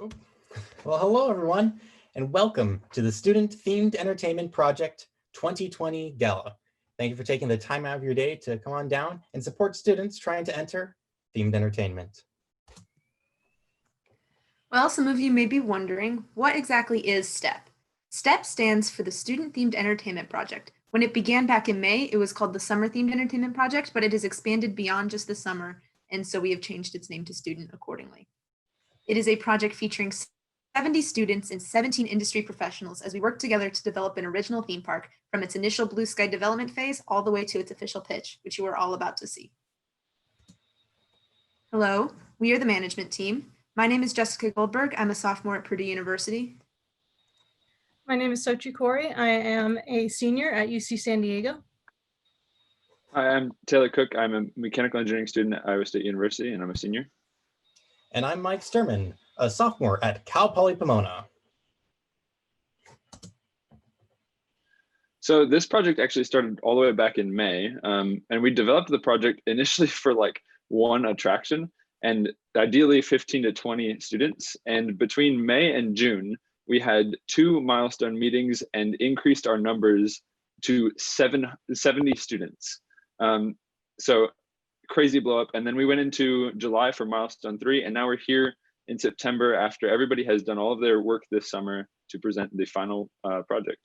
Well, hello everyone, and welcome to the Student Themed Entertainment Project 2020 Gala. Thank you for taking the time out of your day to come on down and support students trying to enter themed entertainment. Well, some of you may be wondering, what exactly is STEP? STEP stands for the Student Themed Entertainment Project. When it began back in May, it was called the Summer Themed Entertainment Project, but it has expanded beyond just the summer, and so we have changed its name to Student accordingly. It is a project featuring 70 students and 17 industry professionals as we work together to develop an original theme park from its initial blue sky development phase all the way to its official pitch, which you are all about to see. Hello, we are the management team. My name is Jessica Goldberg. I'm a sophomore at Purdue University. My name is Sochi Corey. I am a senior at UC San Diego. Hi, I'm Taylor Cook. I'm a mechanical engineering student at Iowa State University, and I'm a senior. And I'm Mike Sturman, a sophomore at Cal Poly Pomona. So this project actually started all the way back in May, and we developed the project initially for like one attraction and ideally 15 to 20 students. And between May and June, we had 2 milestone meetings and increased our numbers to 70 students. So crazy blow up. And then we went into July for milestone 3, and now we're here in September after everybody has done all of their work this summer to present the final project.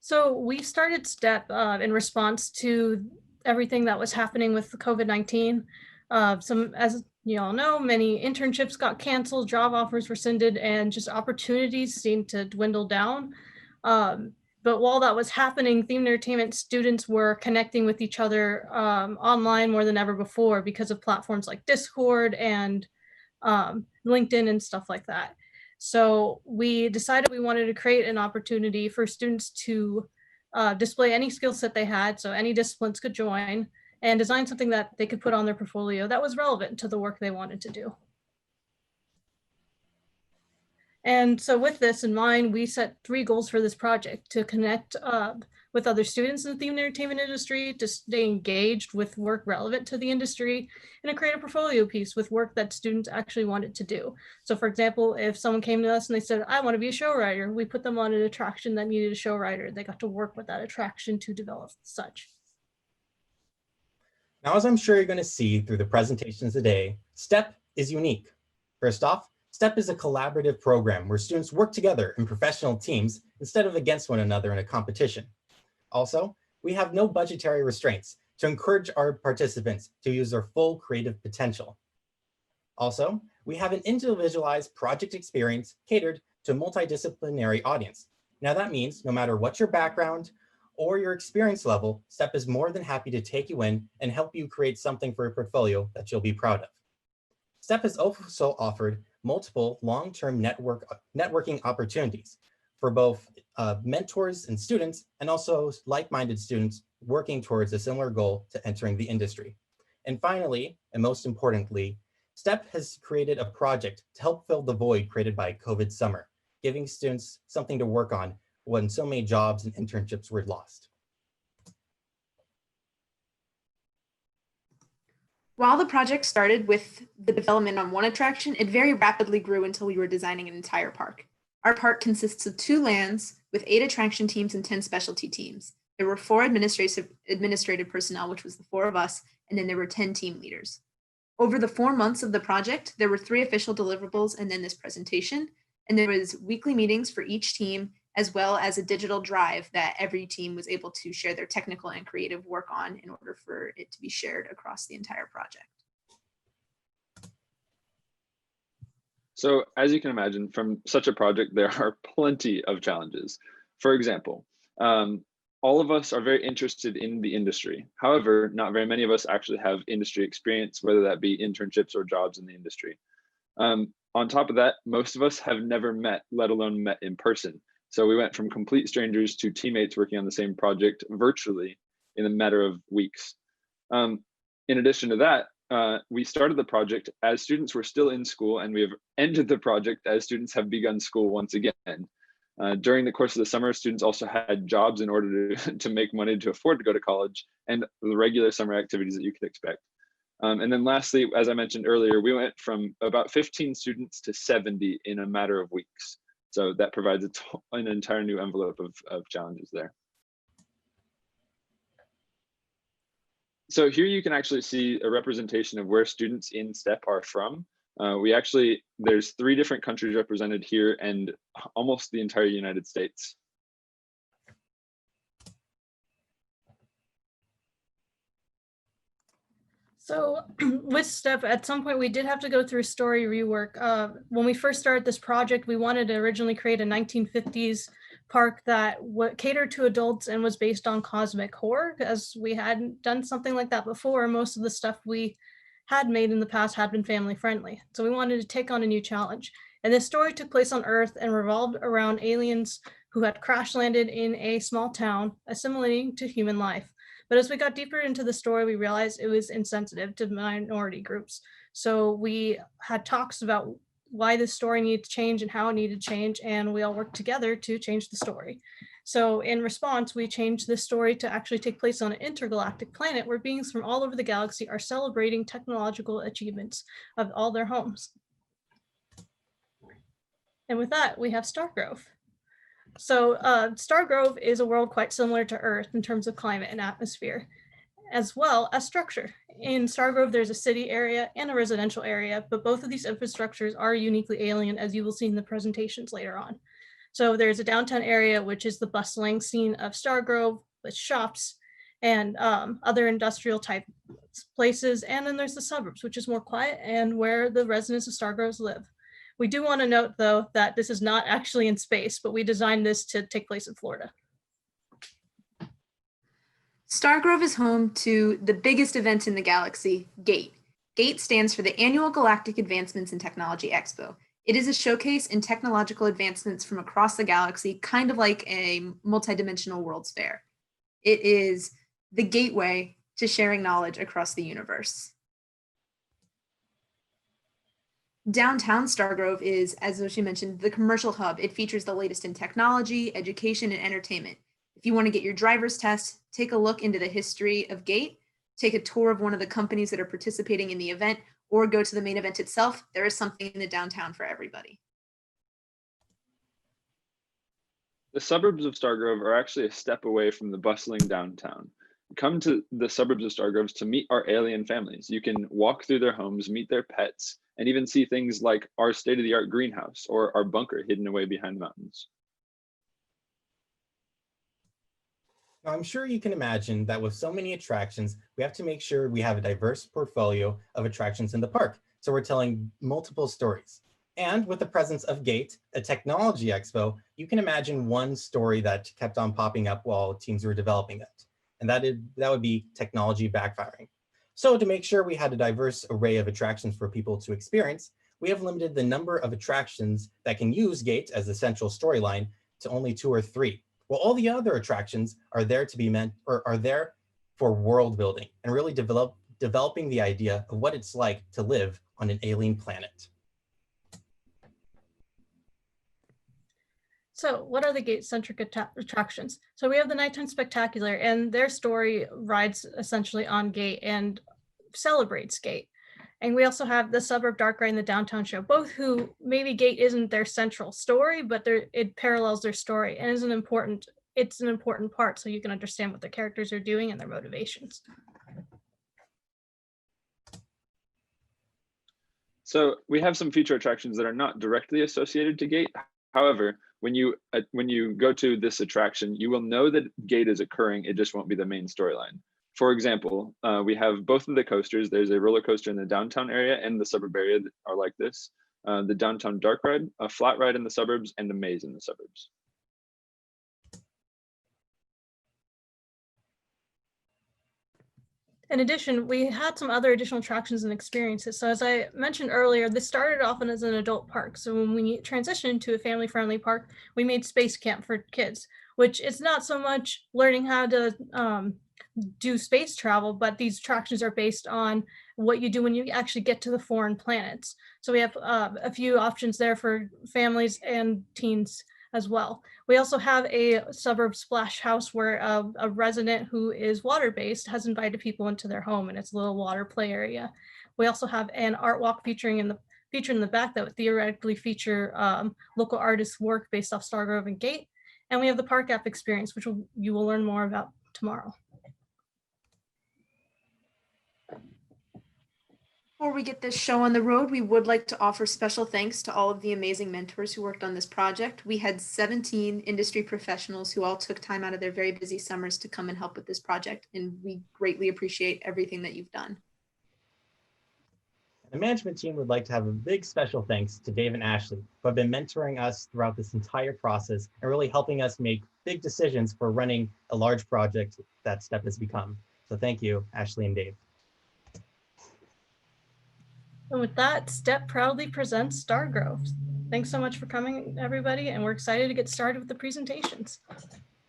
So we started STEP in response to everything that was happening with the COVID-19. As you all know, many internships got canceled, job offers rescinded, and just opportunities seemed to dwindle down. But while that was happening, themed entertainment students were connecting with each other online more than ever before because of platforms like Discord and LinkedIn and stuff like that. So we decided we wanted to create an opportunity for students to display any skill set they had, so any disciplines could join, and design something that they could put on their portfolio that was relevant to the work they wanted to do. And so with this in mind, we set 3 goals for this project: to connect with other students in the themed entertainment industry, to stay engaged with work relevant to the industry, and to create a portfolio piece with work that students actually wanted to do. So for example, if someone came to us and they said, I want to be a show writer, we put them on an attraction that needed a show writer. They got to work with that attraction to develop such. Now, as I'm sure you're going to see through the presentations today, STEP is unique. First off, STEP is a collaborative program where students work together in professional teams instead of against one another in a competition. Also, we have no budgetary restraints to encourage our participants to use their full creative potential. Also, we have an individualized project experience catered to a multidisciplinary audience. Now that means no matter what your background or your experience level, STEP is more than happy to take you in and help you create something for a portfolio that you'll be proud of. STEP has also offered multiple long-term networking opportunities for both mentors and students, and also like-minded students working towards a similar goal to entering the industry. And finally, and most importantly, STEP has created a project to help fill the void created by COVID summer, giving students something to work on when so many jobs and internships were lost. While the project started with the development on one attraction, it very rapidly grew until we were designing an entire park. Our park consists of 2 lands with 8 attraction teams and 10 specialty teams. There were 4 administrative personnel, which was the 4 of us, and then there were 10 team leaders. Over the 4 months of the project, there were 3 official deliverables and then this presentation, and there was weekly meetings for each team, as well as a digital drive that every team was able to share their technical and creative work on in order for it to be shared across the entire project. So as you can imagine, from such a project, there are plenty of challenges. For example, all of us are very interested in the industry. However, not very many of us actually have industry experience, whether that be internships or jobs in the industry. On top of that, most of us have never met, let alone met in person. So we went from complete strangers to teammates working on the same project virtually in a matter of weeks. In addition to that, we started the project as students were still in school, and we have ended the project as students have begun school once again. During the course of the summer, students also had jobs in order to make money to afford to go to college and the regular summer activities that you could expect. And then lastly, as I mentioned earlier, we went from about 15 students to 70 in a matter of weeks. So that provides an entire new envelope of challenges there. So here you can actually see a representation of where students in STEP are from. There's 3 different countries represented here and almost the entire United States. So with STEP, at some point we did have to go through story rework. When we first started this project, we wanted to originally create a 1950s park that catered to adults and was based on cosmic horror, as we hadn't done something like that before. Most of the stuff we had made in the past had been family friendly. So we wanted to take on a new challenge. And this story took place on Earth and revolved around aliens who had crash landed in a small town, assimilating to human life. But as we got deeper into the story, we realized it was insensitive to minority groups. So we had talks about why this story needed to change and how it needed to change, and we all worked together to change the story. So in response, we changed this story to actually take place on an intergalactic planet where beings from all over the galaxy are celebrating technological achievements of all their homes. And with that, we have Stargrove. So Stargrove is a world quite similar to Earth in terms of climate and atmosphere, as well as structure. In Stargrove, there's a city area and a residential area, but both of these infrastructures are uniquely alien, as you will see in the presentations later on. So there's a downtown area, which is the bustling scene of Stargrove with shops and other industrial type places. And then there's the suburbs, which is more quiet and where the residents of Stargrove live. We do want to note, though, that this is not actually in space, but we designed this to take place in Florida. Stargrove is home to the biggest event in the galaxy, GATE. GATE stands for the Annual Galactic Advancements in Technology Expo. It is a showcase in technological advancements from across the galaxy, kind of like a multidimensional World's Fair. It is the gateway to sharing knowledge across the universe. Downtown Stargrove is, as Oshi mentioned, the commercial hub. It features the latest in technology, education, and entertainment. If you want to get your driver's test, take a look into the history of GATE, take a tour of one of the companies that are participating in the event, or go to the main event itself. There is something in the downtown for everybody. The suburbs of Stargrove are actually a step away from the bustling downtown. Come to the suburbs of Stargrove to meet our alien families. You can walk through their homes, meet their pets, and even see things like our state-of-the-art greenhouse or our bunker hidden away behind mountains. Now, I'm sure you can imagine that with so many attractions, we have to make sure we have a diverse portfolio of attractions in the park. So we're telling multiple stories. And with the presence of GATE, a technology expo, you can imagine one story that kept on popping up while teams were developing it. And that would be technology backfiring. So to make sure we had a diverse array of attractions for people to experience, we have limited the number of attractions that can use GATE as the central storyline to only 2 or 3. Well, all the other attractions are there to be meant, or are there for world building and really developing the idea of what it's like to live on an alien planet. So what are the GATE-centric attractions? So we have the Nighttime Spectacular, and their story rides essentially on GATE and celebrates GATE. And we also have the Suburb Dark Ride and the Downtown Show, both who maybe GATE isn't their central story, but it parallels their story and is it's an important part so you can understand what the characters are doing and their motivations. So we have some feature attractions that are not directly associated to GATE. However, when you go to this attraction, you will know that GATE is occurring. It just won't be the main storyline. For example, we have both of the coasters. There's a roller coaster in the downtown area and the suburb area that are like this. The Downtown Dark Ride, a flat ride in the suburbs, and a maze in the suburbs. In addition, we had some other additional attractions and experiences. So as I mentioned earlier, this started off as an adult park. So when we transitioned to a family-friendly park, we made Space Camp for kids, which is not so much learning how to do space travel, but these attractions are based on what you do when you actually get to the foreign planets. So we have a few options there for families and teens as well. We also have a suburb splash house where a resident who is water-based has invited people into their home, and it's a little water play area. We also have an art walk feature in the back that would theoretically feature local artists' work based off Stargrove and Gate. And we have the Park app experience, which you will learn more about tomorrow. Before we get this show on the road, we would like to offer special thanks to all of the amazing mentors who worked on this project. We had 17 industry professionals who all took time out of their very busy summers to come and help with this project, and we greatly appreciate everything that you've done. The management team would like to have a big special thanks to Dave and Ashley, who have been mentoring us throughout this entire process and really helping us make big decisions for running a large project that STEP has become. So thank you, Ashley and Dave. And with that, STEP proudly presents Stargrove. Thanks so much for coming, everybody, and we're excited to get started with the presentations.